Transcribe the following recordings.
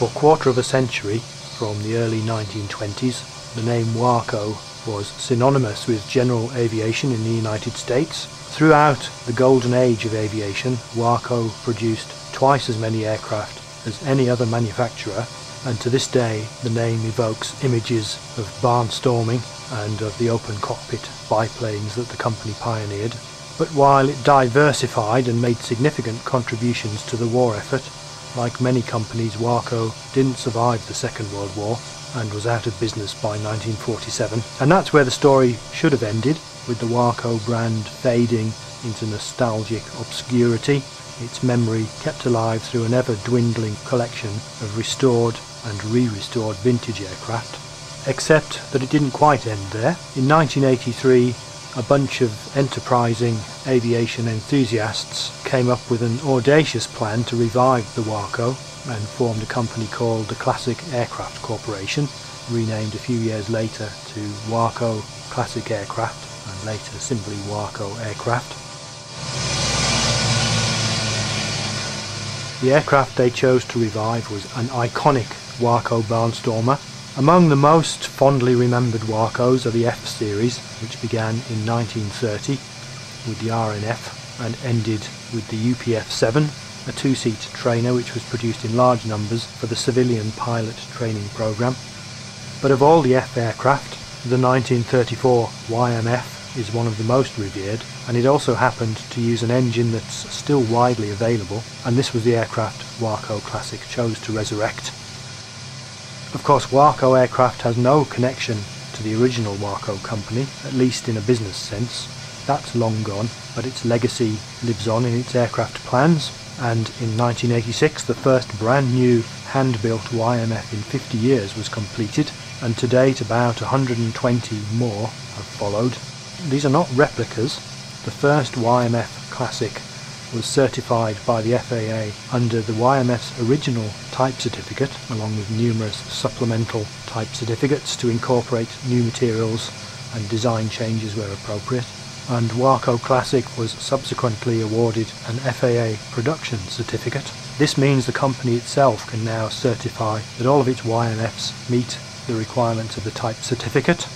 For a quarter of a century, from the early 1920s, the name Waco was synonymous with general aviation in the United States. Throughout the golden age of aviation, Waco produced twice as many aircraft as any other manufacturer, and to this day the name evokes images of barnstorming and of the open cockpit biplanes that the company pioneered. But while it diversified and made significant contributions to the war effort, like many companies, Waco didn't survive the Second World War and was out of business by 1947. And that's where the story should have ended, with the Waco brand fading into nostalgic obscurity, its memory kept alive through an ever-dwindling collection of restored and re-restored vintage aircraft. Except that it didn't quite end there. In 1983, a bunch of enterprising aviation enthusiasts came up with an audacious plan to revive the Waco and formed a company called the Classic Aircraft Corporation, renamed a few years later to Waco Classic Aircraft and later simply Waco Aircraft. The aircraft they chose to revive was an iconic Waco barnstormer. Among the most fondly remembered Wacos are the F series, which began in 1930 with the RNF and ended with the UPF-7, a two-seat trainer which was produced in large numbers for the civilian pilot training program. But of all the F aircraft, the 1934 YMF is one of the most revered, and it also happened to use an engine that's still widely available, and this was the aircraft Waco Classic chose to resurrect. Of course, Waco Aircraft has no connection to the original Waco company, at least in a business sense. That's long gone, but its legacy lives on in its aircraft plans, and in 1986 the first brand new hand-built YMF in 50 years was completed, and to date about 120 more have followed. These are not replicas. The first YMF Classic was certified by the FAA under the YMF's original type certificate, along with numerous supplemental type certificates to incorporate new materials and design changes where appropriate. And Waco Classic was subsequently awarded an FAA production certificate. This means the company itself can now certify that all of its YMFs meet the requirements of the type certificate.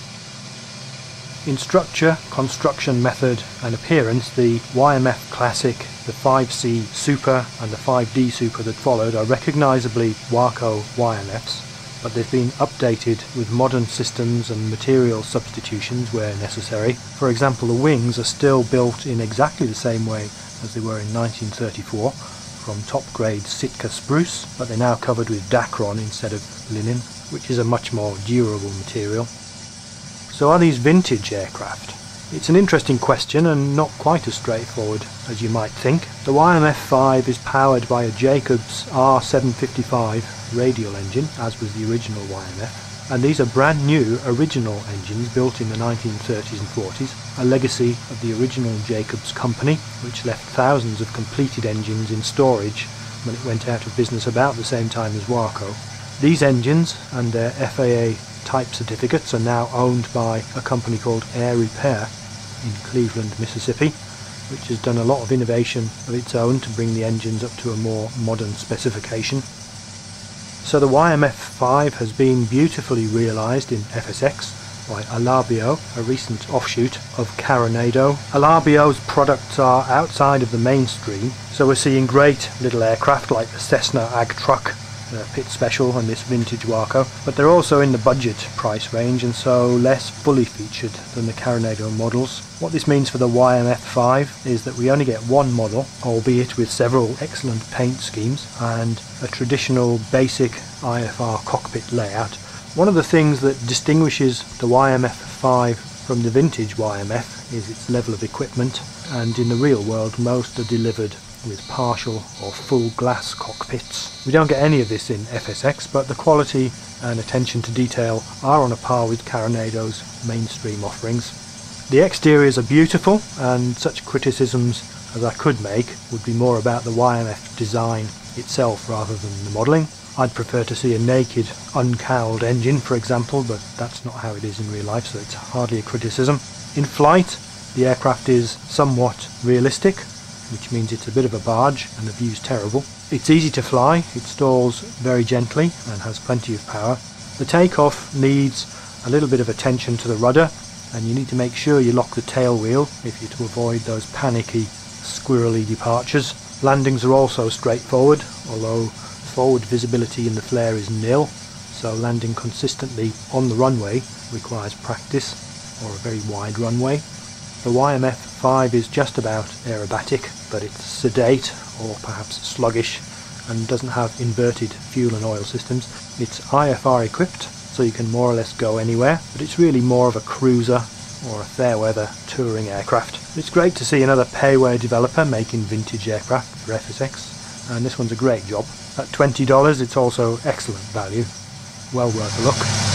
In structure, construction method and appearance, the YMF Classic, the 5C Super and the 5D Super that followed are recognisably Waco YMFs, but they've been updated with modern systems and material substitutions where necessary. For example, the wings are still built in exactly the same way as they were in 1934, from top-grade Sitka spruce, but they're now covered with Dacron instead of linen, which is a much more durable material. So are these vintage aircraft? It's an interesting question and not quite as straightforward as you might think. The YMF-5 is powered by a Jacobs R755 radial engine, as was the original YMF, and these are brand new original engines built in the 1930s and 40s, a legacy of the original Jacobs company, which left thousands of completed engines in storage when it went out of business about the same time as Waco. These engines and their FAA type certificates are now owned by a company called Air Repair in Cleveland, Mississippi, which has done a lot of innovation of its own to bring the engines up to a more modern specification. So the YMF-5 has been beautifully realised in FSX by Alabeo, a recent offshoot of Caronado. Alabeo's products are outside of the mainstream, so we're seeing great little aircraft like the Cessna Ag Truck, Pit Special and this vintage Waco, but they're also in the budget price range and so less fully featured than the Caronado models. What this means for the YMF-5 is that we only get one model, albeit with several excellent paint schemes and a traditional basic IFR cockpit layout. One of the things that distinguishes the YMF-5 from the vintage YMF is its level of equipment, and in the real world most are delivered with partial or full glass cockpits. We don't get any of this in FSX, but the quality and attention to detail are on a par with Coronado's mainstream offerings. The exteriors are beautiful, and such criticisms as I could make would be more about the YMF design itself rather than the modelling. I'd prefer to see a naked, uncowled engine, for example, but that's not how it is in real life, so it's hardly a criticism. In flight, the aircraft is somewhat realistic, which means it's a bit of a barge and the view's terrible. It's easy to fly, it stalls very gently and has plenty of power. The takeoff needs a little bit of attention to the rudder, and you need to make sure you lock the tail wheel if you're to avoid those panicky, squirrely departures. Landings are also straightforward, although forward visibility in the flare is nil, so landing consistently on the runway requires practice, or a very wide runway. The YMF-5 is just about aerobatic, but it's sedate or perhaps sluggish and doesn't have inverted fuel and oil systems. It's IFR equipped, so you can more or less go anywhere, but it's really more of a cruiser or a fair weather touring aircraft. It's great to see another payware developer making vintage aircraft for FSX, and this one's a great job. At $20 it's also excellent value, well worth a look.